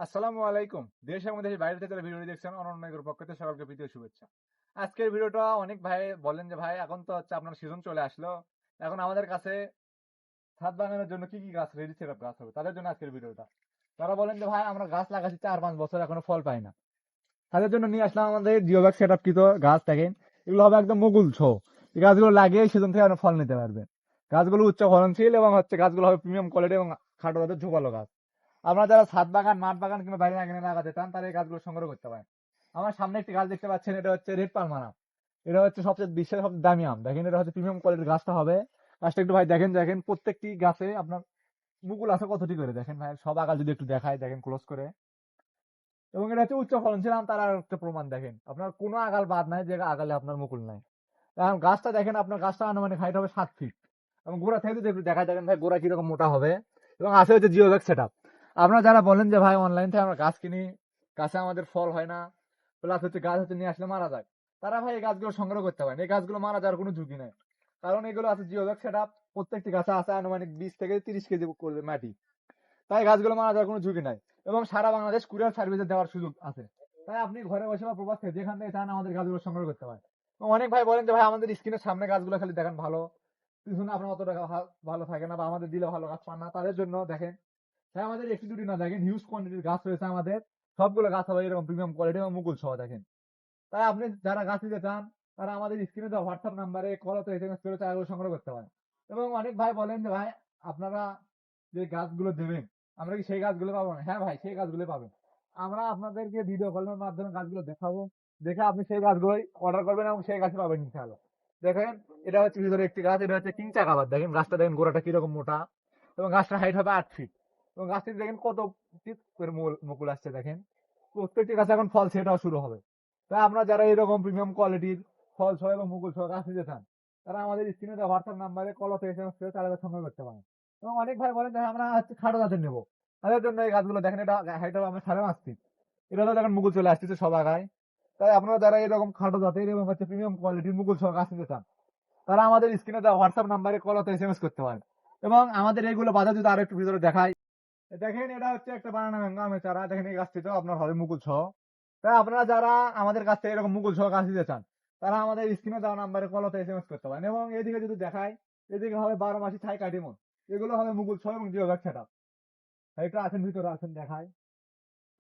আসসালামু আলাইকুম। দেশ এবং দেশের বাইরে থেকে যারা ভিডিওটি দেখছেন অনন্য এর পক্ষ থেকে সকলকে প্রীতি ও শুভেচ্ছা। আজকের ভিডিওটা অনেক ভাই বলেন যে ভাই এখন তো হচ্ছে আপনার সিজন চলে আসলো। এখন আমাদের কাছে ছাদ বাগানের জন্য কি গাছ রেডি সেটআপ গাছ হবে তাদের জন্য আজকের ভিডিওটা। তারা বলেন যে ভাই আমরা গাছ লাগাচ্ছি 4-5 বছর এখনো ফল পাই না। তাদের জন্য নিয়ে আসলাম আমাদের জিওব্যাগ সেটআপ কৃত গাছ দেখেন। এগুলো হবে একদম মুকুল ছ। এই গাছগুলো লাগিয়ে সেজন থেকে আপনি ফল নিতে পারবেন। গাছগুলো উচ্চ ফলনশীল এবং হচ্ছে গাছগুলো হবে প্রিমিয়াম কোয়ালিটি এবং খাটো জাতের ঝোপালো গাছ। আপনারা যারা ছাদ বাগান মাঠ বাগান কিংবা বাইরে এখানে লাগাতে চান তারা এই গাছগুলো সংগ্রহ করতে পারেন। আমার সামনে একটি গাছ দেখতে পাচ্ছেন, এটা হচ্ছে রেড পালমার আম। এটা হচ্ছে সবচেয়ে বিশ্বের সবচেয়ে দামি আম। দেখেন এটা হচ্ছে প্রিমিয়াম কোয়ালিটির গাছটা হবে। গাছটা একটু ভাই দেখেন দেখেন প্রত্যেকটি গাছে আপনার মুকুল আছে কতটি করে দেখেন ভাই, সব আগাল যদি একটু দেখায় দেখেন ক্লোজ করে। এবং এটা হচ্ছে উচ্চ ফলনশীল আম, তার আর একটা প্রমাণ দেখেন আপনার কোনো আগাল বাদ নাই যে আগালে আপনার মুকুল নাই। এখন গাছটা দেখেন, আপনার গাছটা আনুমানিক হাইট হবে 7 ফিট এবং গোড়া থেকে যদি একটু দেখায় দেখেন ভাই গোড়া কিরকম মোটা হবে। এবং আছে হচ্ছে জিওব্যাগ সেটআপ। আপনারা যারা বলেন যে ভাই অনলাইন থেকে আমরা গাছ কিনি, গাছে আমাদের ফল হয় না, প্লাস হচ্ছে গাছ হচ্ছে নিয়ে আসলে মারা যায়, তারা ভাই এই গাছগুলো সংগ্রহ করতে পারেন। এই গাছগুলো মারা যাওয়ার কোনো ঝুঁকি নেই, কারণ এগুলো আছে জিওব্যাগ সেটআপ। প্রত্যেকটি গাছে আছে আনুমানিক 20 থেকে 30 কেজি করবে মাটি। তাই গাছগুলো মারা যাওয়ার কোনো ঝুঁকি নাই এবং সারা বাংলাদেশ কুরিয়ার সার্ভিসে দেওয়ার সুযোগ আছে। তাই আপনি ঘরে বসে বা প্রবাস থেকে যেখান থেকে চান আমাদের গাছগুলো সংগ্রহ করতে পারেন। এবং অনেক ভাই বলেন যে ভাই আমাদের স্ক্রিনের সামনে গাছগুলো খালি দেখেন ভালো, পিছনে আপনার অত টাকা ভালো থাকে না বা আমাদের দিলে ভালো গাছ পান না, তাদের জন্য দেখেন ভাই আমাদের একটি দুটি না দেখেন হিউজ কোয়ান্টিটির গাছ রয়েছে আমাদের। সবগুলো গাছ হবে এরকম প্রিমিয়াম কোয়ালিটি এবং মুকুল সহ দেখেন। তাই আপনি যারা গাছ নিতে চান তারা আমাদের স্ক্রিনে দেওয়া হোয়াটসঅ্যাপ নাম্বারে কল অথবা এসএমএস করে চারাগুলো সংগ্রহ করতে পারেন। এবং অনেক ভাই বলেন যে ভাই আপনারা যে গাছগুলো দেবেন আমরা কি সেই গাছগুলো পাবো না? হ্যাঁ ভাই, সেই গাছগুলো পাবেন। আমরা আপনাদেরকে ভিডিও কলের মাধ্যমে গাছগুলো দেখাবো, দেখে আপনি সেই গাছগুলোই অর্ডার করবেন এবং সেই গাছই পাবেন ইনশাআল্লাহ। দেখেন এটা হচ্ছে ভিতরে একটি গাছ, এটা হচ্ছে কিং চাকাবাদ। দেখেন গাছটা দেখেন গোড়াটা কিরকম মোটা এবং গাছটা হাইট হবে 8 ফিট এবং গাছটি দেখেন কত পিস করে মুকুল আসছে দেখেন। প্রত্যেকটি গাছে এখন ফল সেটাও শুরু হবে। তাই আপনারা যারা এরকম প্রিমিয়াম কোয়ালিটির ফল সহ এবং মুকুল সহ গাছ নিতে চান তারা আমাদের স্ক্রিনে দেওয়া হোয়াটসঅ্যাপ নাম্বারে কল অথবা এসএমএস করে তাদের সংগ্রহ করতে পারেন। এবং অনেক ভাই বলেন যে আমরা হচ্ছে খাটো জাতের নেবো, তাদের জন্য এই গাছগুলো দেখেন এটা হাইট হবে আমার 5.5 ফিট। এটা তো দেখেন মুকুল চলে আসতেছে সব আগায়। তাই আপনারা যারা এরকম খাটো জাতের এবং হচ্ছে প্রিমিয়াম কোয়ালিটির মুকুল সহ গাছ নিতে চান তারা আমাদের স্ক্রিনে দেওয়া হোয়াটসঅ্যাপ নাম্বারে কল অথবা এসএমএস করতে পারেন। এবং আমাদের এইগুলো বাজার যদি আরো একটু ভিতরে দেখায়, দেখেন এটা হচ্ছে একটা বানানা ম্যাঙ্গো আমের চারা। দেখেন এই গাছটিতেও আপনার হবে মুকুল সহ। তাই আপনারা যারা আমাদের কাছ থেকে এরকম মুকুল সহ গাছ দিতে চান তারা আমাদের স্ক্রিনে দেওয়া নাম্বারে কল অথবা এসএমএস করতে পারেন। এবং এদিকে যদি দেখায়, এদিকে হবে 12 মাসি থাই কাটিমন। এগুলো হবে মুকুল সহ এবং জিওব্যাগ সেটআপ। এটা আছেন ভিতরে আছেন দেখায়।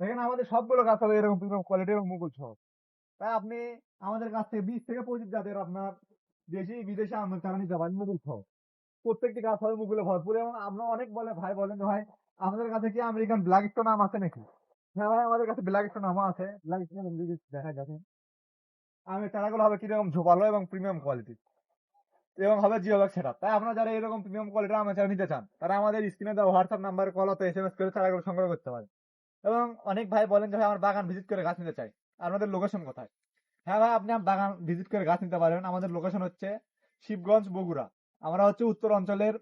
দেখেন আমাদের সবগুলো গাছ হবে এরকম প্রিমিয়াম কোয়ালিটি এবং মুকুল সহ। তাই আপনি আমাদের কাছ থেকে 20 থেকে 25 জাতের আপনার দেশি বিদেশি আমের চারা নিতে পারেন মুকুল সহ। প্রত্যেকটি গাছ হবে মুকুলে ভরপুর। এবং আমরা অনেক বলে ভাই বলেন যে ভাই আমাদের কাছে কি আমেরিকান ব্ল্যাক স্টোন আম আছে নাকি? হ্যাঁ ভাই, আমাদের কাছে ব্ল্যাক স্টোন আমও আছে। ব্ল্যাক স্টোন দেখা যাবে আমের চারাগুলো হবে কিরকম ঝোপালো এবং প্রিমিয়াম কোয়ালিটি এবং হবে জিওব্যাগ সেটআপ। তাই আপনারা যারা এরকম প্রিমিয়াম কোয়ালিটির আমের চারা নিতে চান তারা আমাদের স্ক্রিনে দেওয়া হোয়াটসঅ্যাপ নাম্বারে কল অথবা এসএমএস করে চারাগুলো সংগ্রহ করতে পারেন। এবং অনেক ভাই বলেন যে ভাই আমার বাগান ভিজিট করে গাছ নিতে চাই, আপনাদের লোকেশন কোথায়? হ্যাঁ ভাই, আপনি আমার বাগান ভিজিট করে গাছ নিতে পারেন। আমাদের লোকেশন হচ্ছে শিবগঞ্জ, বগুড়া। আমরা হচ্ছে উত্তর অঞ্চলের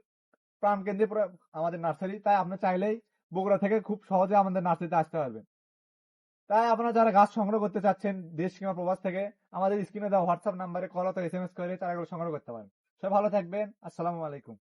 প্রাণকেন্দ্রে আমাদের নার্সারি। তাই আপনি চাইলেই বগুড়া থেকে খুব সহজে আমাদের নার্সারিতে আসতে পারবেন। তাই আপনারা যারা গাছ সংগ্রহ করতে চাচ্ছেন দেশ কিংবা প্রবাস থেকে আমাদের স্ক্রিনে দেওয়া হোয়াটসঅ্যাপ নাম্বারে কল অথবা এসএমএস করে চারাগুলো সংগ্রহ করতে পারেন। সবাই ভালো থাকবেন। আসসালামু আলাইকুম।